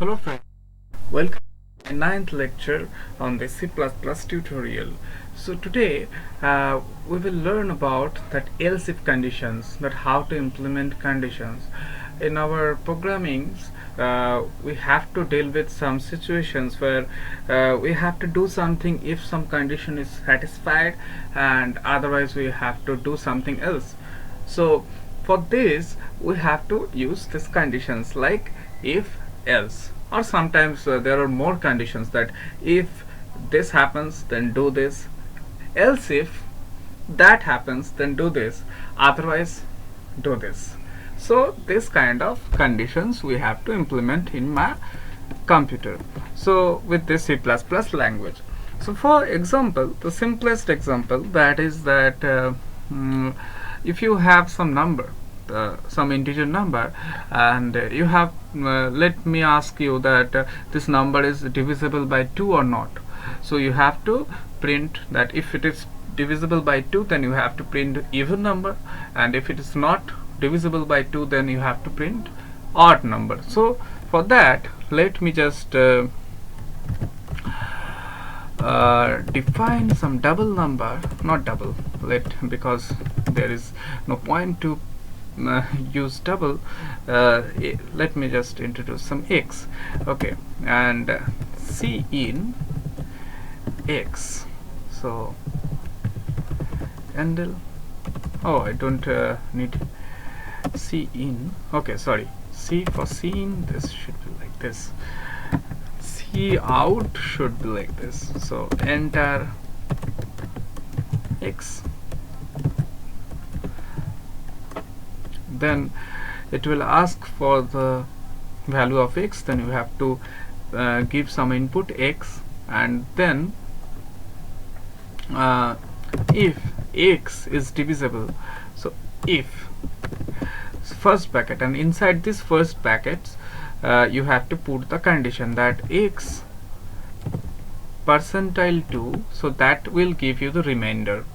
Hello friends, welcome to my ninth lecture on the C++ tutorial. So today we will learn about that else if conditions, that how to implement conditions. In our programmings we have to deal with some situations where we have to do something if some condition is satisfied, and otherwise we have to do something else. So for this we have to use these conditions like if, else, or sometimes there are more conditions that if this happens then do this, else if that happens then do this, otherwise do this. So this kind of conditions we have to implement in my computer, so with this C++ language. So for example, the simplest example, that is that if you have some number, some integer number, and you have let me ask you that this number is divisible by 2 or not. So you have to print that if it is divisible by 2, then you have to print even number, and if it is not divisible by 2, then you have to print odd number. So for that, let me just define some double number, not double, because there is no point to use double. Let me just introduce some x, okay, and c in x. So handle, oh, I don't need c in, okay, sorry, c for c in, this should be like this, c out should be like this. So enter x, then it will ask for the value of x, then you have to give some input x, and then if x is divisible, so if first bracket, and inside this first brackets you have to put the condition that x percentile 2, so that will give you the remainder,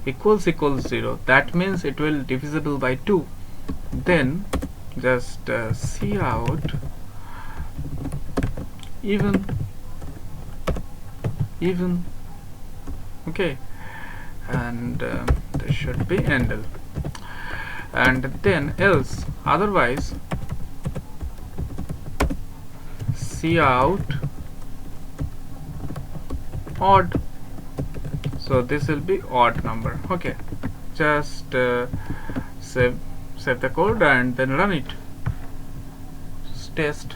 equals 0, that means it will divisible by 2. Then just c out even, okay, and this should be handle, and then else, otherwise c out odd, so this will be odd number. Okay, just save the code and then run it. Just test.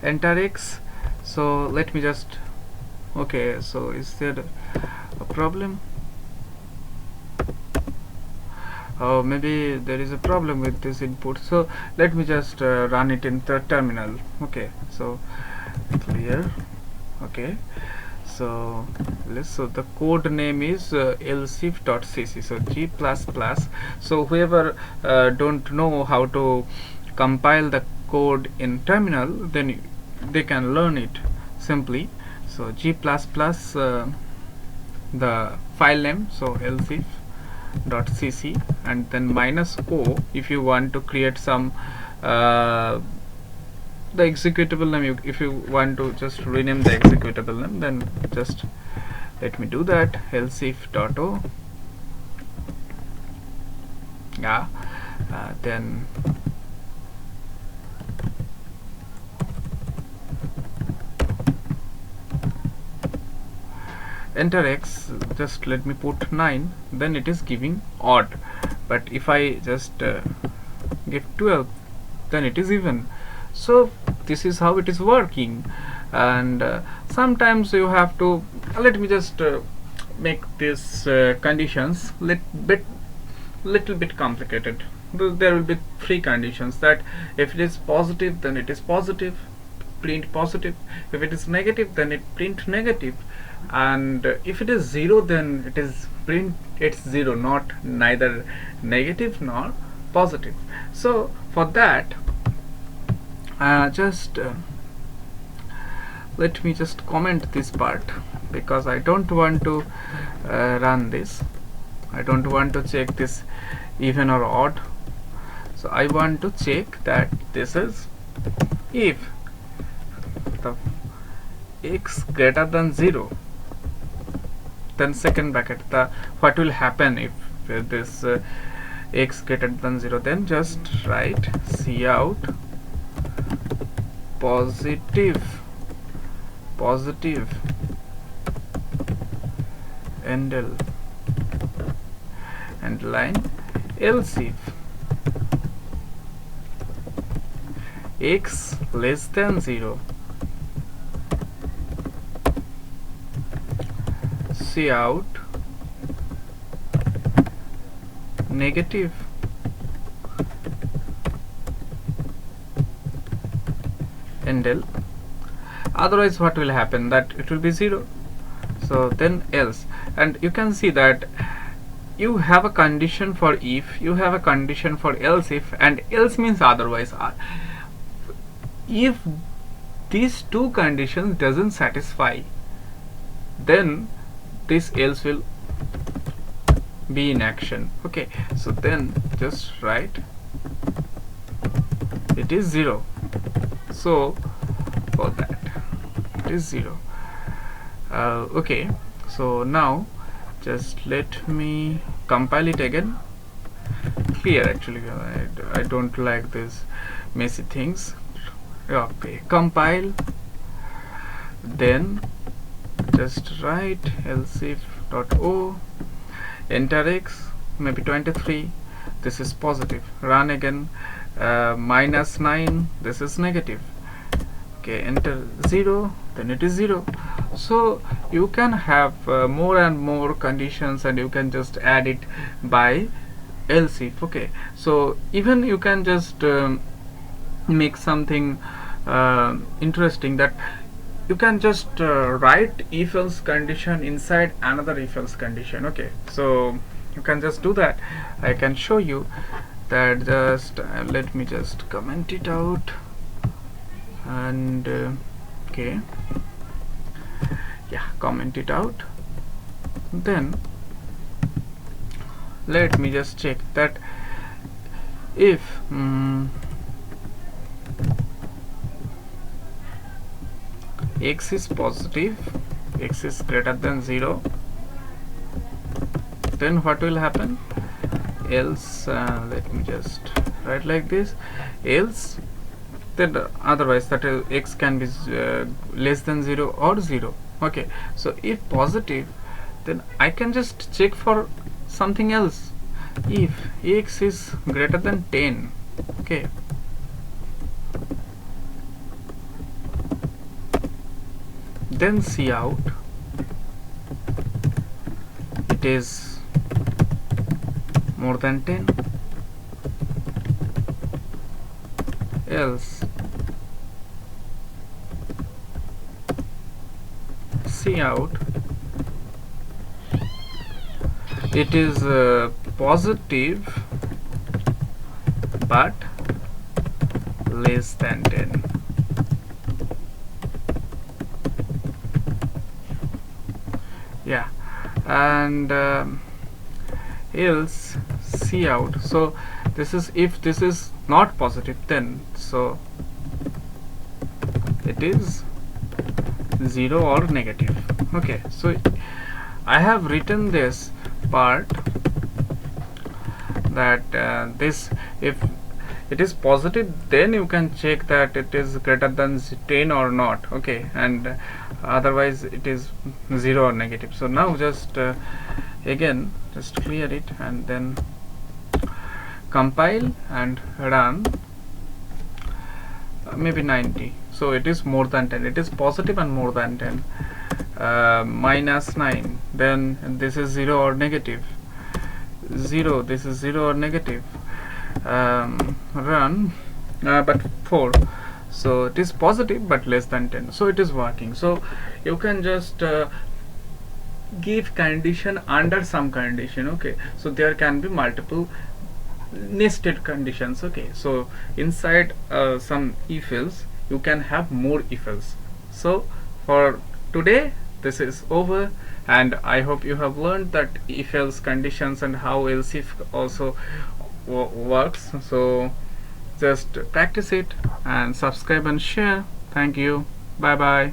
Enter x. So let me just, okay, so is there a problem? Oh, maybe there is a problem with this input, so let me just run it in the terminal. Okay, so clear, okay, so the code name is elsif.cc, so G++. So whoever don't know how to compile the code in terminal, then they can learn it simply. So G++, the file name, so elsif.cc, and then -o if you want to create some the executable name. If you want to just rename the executable name, then just let me do that. elsif.o, yeah, then enter x, just let me put 9, then it is giving odd, but if I just give 12, then it is even. So this is how it is working, and sometimes you have to, let me just make these conditions little bit complicated. There will be 3 conditions, that if it is positive, then it is positive, print positive; if it is negative, then it print negative, and if it is 0, then it is print it's 0, not neither negative nor positive. So for that, just let me just comment this part, because I don't want to run this. I don't want to check this even or odd. So I want to check that this is if the x greater than 0, then second bracket, the what will happen if this x greater than 0, then just write cout positive end line, else if x less than 0, cout negative end l. Otherwise what will happen, that it will be 0. So then else, and you can see that you have a condition for if, you have a condition for else if, and else means otherwise. If these two conditions doesn't satisfy, then this else will be in action. Okay, so then just write it is 0. So for that it is 0. Okay, so now just let me compile it again. Clear, actually I don't like this messy things. Okay, compile, then just write elsif.o, enter x, maybe 23, this is positive, run again, -9, this is negative. Okay, enter 0, then it is 0. So you can have more and more conditions, and you can just add it by else if. Okay, so even you can just make something interesting, that you can just write if else condition inside another if else condition. Okay, so you can just do that. I can show you that. Just let me just comment it out, and okay, yeah, comment it out. Then let me just check that if x is positive, x is greater than 0, then what will happen, else let me just write like this, else then otherwise that x can be less than 0 or 0. Okay, so if positive, then I can just check for something else. If x is greater than 10, okay, then cout it is more than 10, else cout it is positive but less than 10. Yeah, and else cout, so this is if this is not positive, then so it is 0 or negative. Okay, so I have written this part that this, if it is positive, then you can check that it is greater than 10 or not. Okay, and otherwise it is 0 or negative. So now just again just clear it and then compile and run. Maybe 90, so it is more than 10, it is positive and more than 10. -9, then this is 0 or negative, 0, this is 0 or negative. Run, but 4, so it is positive but less than 10, so it is working. So you can just give condition under some condition. Okay, so there can be multiple nested conditions. Okay, so inside some if else you can have more if else. So for today this is over, and I hope you have learned that if else conditions and how else if also works. So just practice it and subscribe and share. Thank you. Bye bye.